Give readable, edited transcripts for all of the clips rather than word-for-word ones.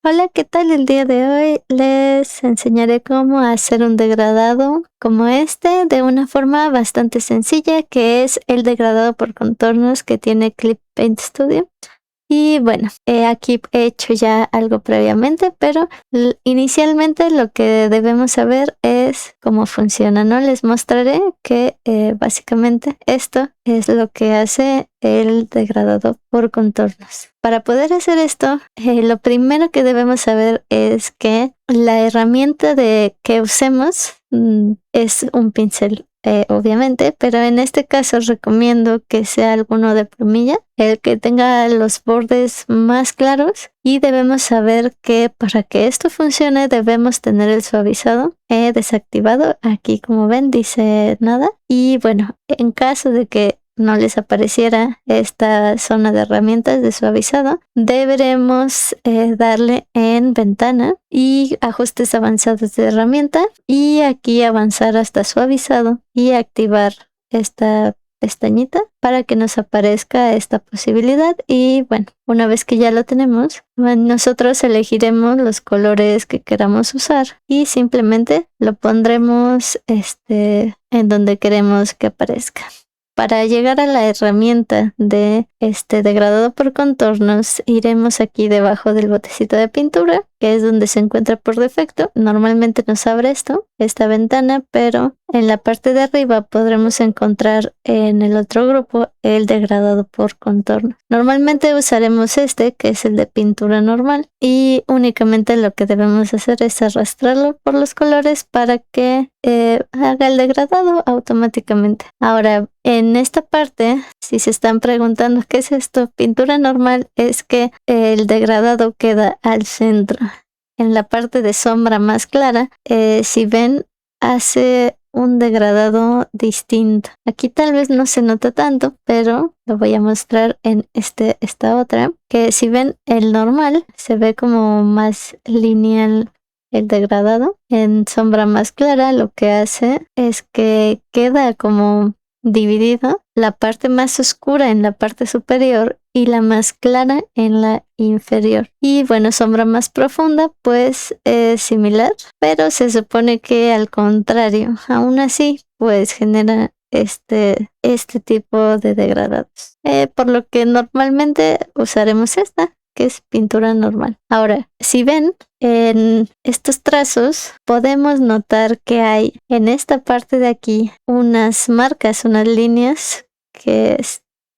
Hola, ¿qué tal? El día de hoy les enseñaré cómo hacer un degradado como este de una forma bastante sencilla, que es el degradado por contornos que tiene Clip Paint Studio. Y bueno, aquí he hecho ya algo previamente, pero inicialmente lo que debemos saber es cómo funciona, ¿no? Les mostraré que básicamente esto es lo que hace el degradado por contornos. Para poder hacer esto, lo primero que debemos saber es que la herramienta que usemos es un pincel. Obviamente, pero en este caso recomiendo que sea alguno de plumilla, el que tenga los bordes más claros, y debemos saber que para que esto funcione debemos tener el suavizado desactivado. Aquí, como ven, dice nada. Y bueno, en caso de que no les apareciera esta zona de herramientas de suavizado, deberemos darle en ventana y ajustes avanzados de herramienta, y aquí avanzar hasta suavizado y activar esta pestañita para que nos aparezca esta posibilidad. Y bueno, una vez que ya lo tenemos, nosotros elegiremos los colores que queramos usar y simplemente lo pondremos en donde queremos que aparezca. Para llegar a la herramienta de degradado por contornos, iremos aquí debajo del botecito de pintura, que es donde se encuentra por defecto. Normalmente nos abre esta ventana, pero en la parte de arriba podremos encontrar en el otro grupo el degradado por contorno. Normalmente usaremos que es el de pintura normal, y únicamente lo que debemos hacer es arrastrarlo por los colores para que haga el degradado automáticamente. Ahora, en esta parte, si se están preguntando qué es esto, pintura normal es que el degradado queda al centro. En la parte de sombra más clara, si ven, hace un degradado distinto. Aquí tal vez no se nota tanto, pero lo voy a mostrar en esta otra, que si ven, el normal se ve como más lineal. El degradado en sombra más clara lo que hace es que queda como dividido, la parte más oscura en la parte superior y la más clara en la inferior. Y bueno, sombra más profunda pues es similar, pero se supone que al contrario. Aún así pues genera este tipo de degradados, por lo que normalmente usaremos que es pintura normal. Ahora, si ven en estos trazos, podemos notar que hay en esta parte de aquí unas marcas, unas líneas que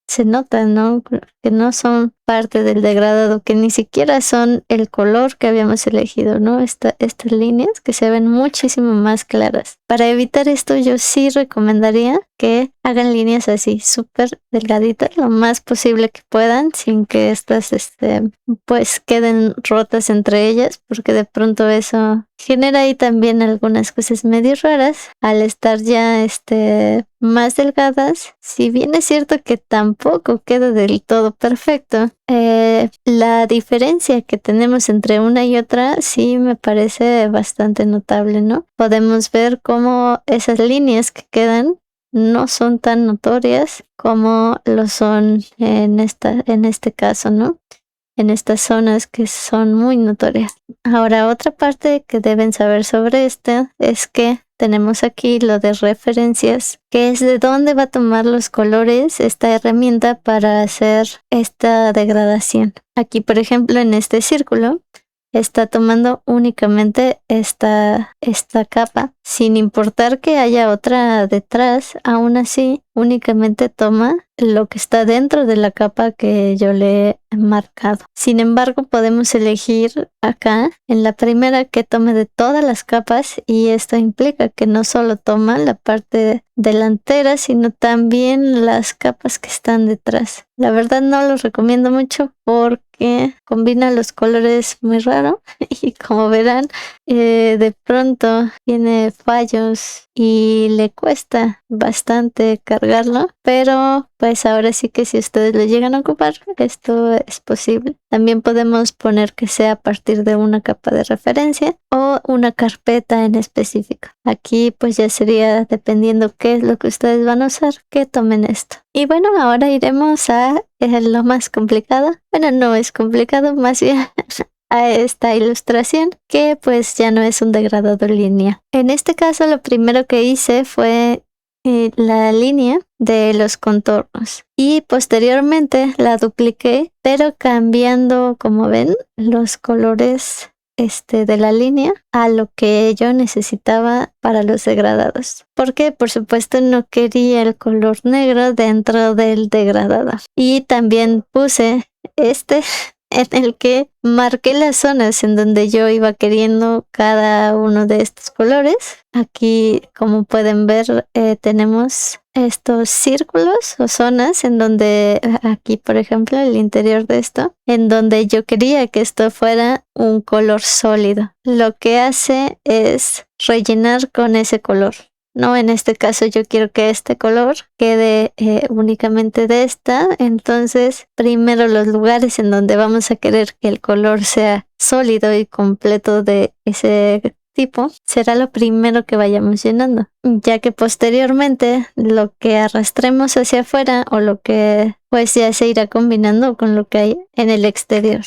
se notan, ¿no? Que no son parte del degradado, que ni siquiera son el color que habíamos elegido, ¿no? Estas líneas que se ven muchísimo más claras. Para evitar esto, yo sí recomendaría que hagan líneas así, súper delgaditas, lo más posible que puedan, sin que estas, pues queden rotas entre ellas, porque de pronto eso genera ahí también algunas cosas medio raras al estar ya más delgadas. Si bien es cierto que tampoco queda del todo perfecto, la diferencia que tenemos entre una y otra sí me parece bastante notable, ¿no? Podemos ver cómo esas líneas que quedan no son tan notorias como lo son en este caso, ¿no? En estas zonas que son muy notorias. Ahora, otra parte que deben saber sobre es que tenemos aquí lo de referencias, que es de dónde va a tomar los colores esta herramienta para hacer esta degradación. Aquí, por ejemplo, en este círculo, está tomando únicamente esta capa, sin importar que haya otra detrás. Aún así, únicamente toma lo que está dentro de la capa que yo le he marcado. Sin embargo, podemos elegir acá en la primera que tome de todas las capas, y esto implica que no solo toma la parte delantera, sino también las capas que están detrás. La verdad no lo recomiendo mucho porque combina los colores muy raro y como verán, de pronto tiene fallos y le cuesta bastante cargarlo, pero pues ahora sí que si ustedes lo llegan a ocupar, esto es posible. También podemos poner que sea a partir de una capa de referencia o una carpeta en específico. Aquí pues ya sería dependiendo qué es lo que ustedes van a usar, que tomen esto. Y bueno, ahora iremos a lo más complicado. Bueno, no es complicado, más bien a esta ilustración, que pues ya no es un degradado en línea. En este caso, lo primero que hice fue la línea de los contornos y posteriormente la dupliqué, pero cambiando, como ven, los colores de la línea a lo que yo necesitaba para los degradados, porque por supuesto no quería el color negro dentro del degradado. Y también puse en el que marqué las zonas en donde yo iba queriendo cada uno de estos colores. Aquí, como pueden ver, tenemos estos círculos o zonas en donde, aquí por ejemplo, el interior de esto, en donde yo quería que esto fuera un color sólido. Lo que hace es rellenar con ese color. No, en este caso yo quiero que este color quede únicamente de esta. Entonces, primero los lugares en donde vamos a querer que el color sea sólido y completo de ese tipo, será lo primero que vayamos llenando, ya que posteriormente lo que arrastremos hacia afuera o lo que pues ya se irá combinando con lo que hay en el exterior.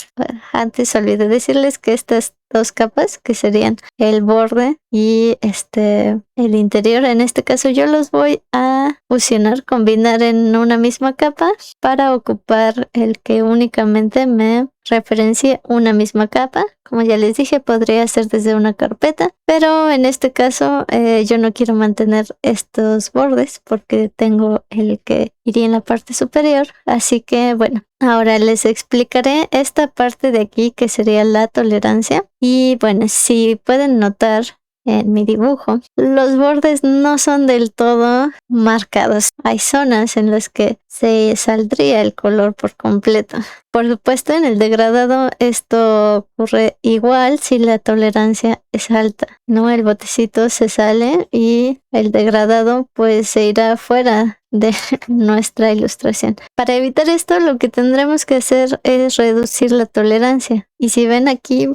Antes olvidé decirles que estas dos capas, que serían el borde y el interior, en este caso yo los voy a fusionar, combinar en una misma capa para ocupar el que únicamente me referencie una misma capa. Como ya les dije, podría ser desde una carpeta, pero en este caso yo no quiero mantener estos bordes porque tengo el que iría en la parte superior. Así que bueno, ahora les explicaré esta parte de aquí que sería la tolerancia. Y bueno, si pueden notar en mi dibujo, los bordes no son del todo marcados. Hay zonas en las que se saldría el color por completo. Por supuesto, en el degradado esto ocurre igual si la tolerancia es alta, ¿no? El botecito se sale y el degradado pues se irá fuera de nuestra ilustración. Para evitar esto, lo que tendremos que hacer es reducir la tolerancia. Y si ven aquí,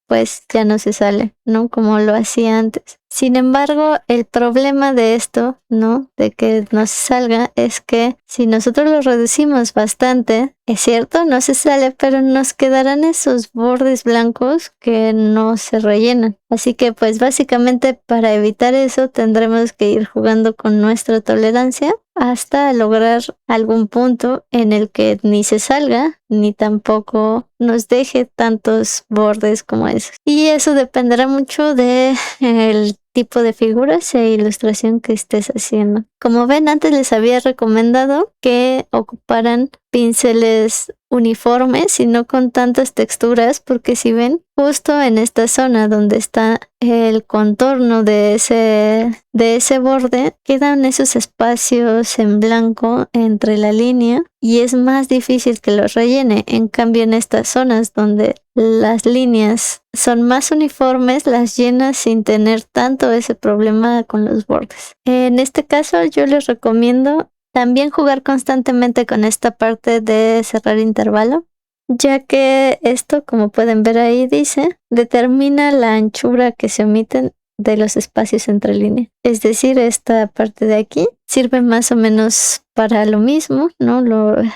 pues ya no se sale, ¿no? Como lo hacía antes. Sin embargo, el problema de esto, ¿no? De que no se salga, es que si nosotros lo reducimos bastante, es cierto, no se sale, pero nos quedarán esos bordes blancos que no se rellenan. Así que pues básicamente para evitar eso tendremos que ir jugando con nuestra tolerancia hasta lograr algún punto en el que ni se salga, ni tampoco nos deje tantos bordes como esos. Y eso dependerá mucho de el tipo de figuras e ilustración que estés haciendo. Como ven, antes les había recomendado que ocuparan pinceles uniformes y no con tantas texturas, porque si ven, justo en esta zona donde está el contorno de ese borde, quedan esos espacios en blanco entre la línea y es más difícil que los rellene. En cambio, en estas zonas donde las líneas son más uniformes, las llenas sin tener tanto ese problema con los bordes. En este caso, yo les recomiendo también jugar constantemente con esta parte de cerrar intervalo, ya que esto, como pueden ver ahí, dice, determina la anchura que se omiten de los espacios entre líneas. Es decir, esta parte de aquí sirve más o menos para lo mismo, ¿no?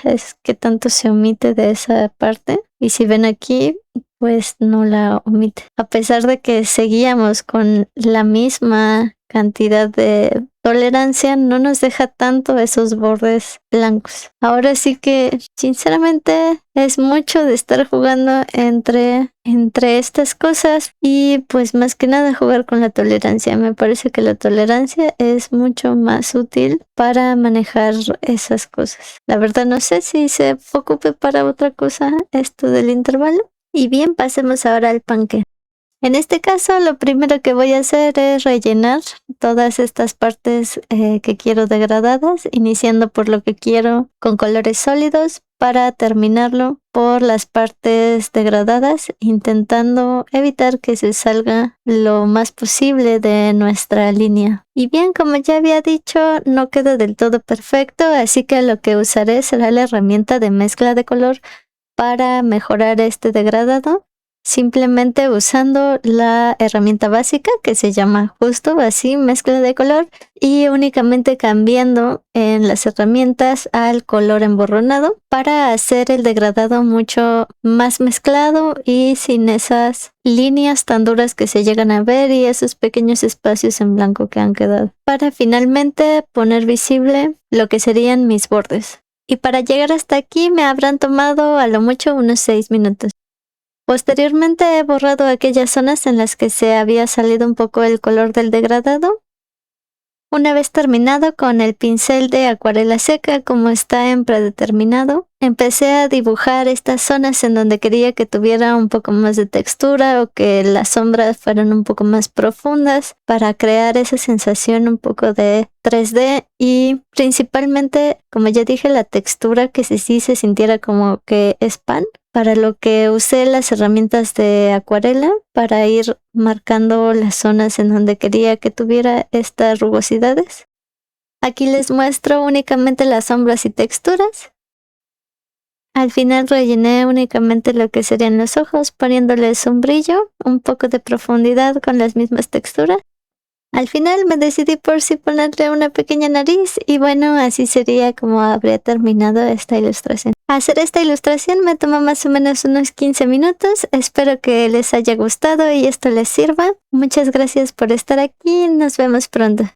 Es que tanto se omite de esa parte. Y si ven aquí, pues no la omite. A pesar de que seguíamos con la misma cantidad de tolerancia, no nos deja tanto esos bordes blancos. Ahora sí que sinceramente es mucho de estar jugando entre estas cosas y pues más que nada jugar con la tolerancia. Me parece que la tolerancia es mucho más útil para manejar esas cosas. La verdad no sé si se ocupe para otra cosa esto del intervalo. Y bien, pasemos ahora al panque. En este caso, lo primero que voy a hacer es rellenar todas estas partes que quiero degradadas, iniciando por lo que quiero con colores sólidos para terminarlo por las partes degradadas, intentando evitar que se salga lo más posible de nuestra línea. Y bien, como ya había dicho, no queda del todo perfecto, así que lo que usaré será la herramienta de mezcla de color para mejorar este degradado. simplemente usando la herramienta básica que se llama justo así mezcla de color y únicamente cambiando en las herramientas al color emborronado para hacer el degradado mucho más mezclado y sin esas líneas tan duras que se llegan a ver y esos pequeños espacios en blanco que han quedado, para finalmente poner visible lo que serían mis bordes. Y para llegar hasta aquí me habrán tomado a lo mucho unos 6 minutos. Posteriormente he borrado aquellas zonas en las que se había salido un poco el color del degradado. Una vez terminado con el pincel de acuarela seca, como está en predeterminado, empecé a dibujar estas zonas en donde quería que tuviera un poco más de textura o que las sombras fueran un poco más profundas para crear esa sensación un poco de 3D y principalmente, como ya dije, la textura que sí se sintiera como que es pan, para lo que usé las herramientas de acuarela para ir marcando las zonas en donde quería que tuviera estas rugosidades. Aquí les muestro únicamente las sombras y texturas. Al final rellené únicamente lo que serían los ojos, poniéndoles un brillo, un poco de profundidad con las mismas texturas. Al final me decidí por si ponerle una pequeña nariz y bueno, así sería como habría terminado esta ilustración. Hacer esta ilustración me tomó más o menos unos 15 minutos. Espero que les haya gustado y esto les sirva. Muchas gracias por estar aquí. Nos vemos pronto.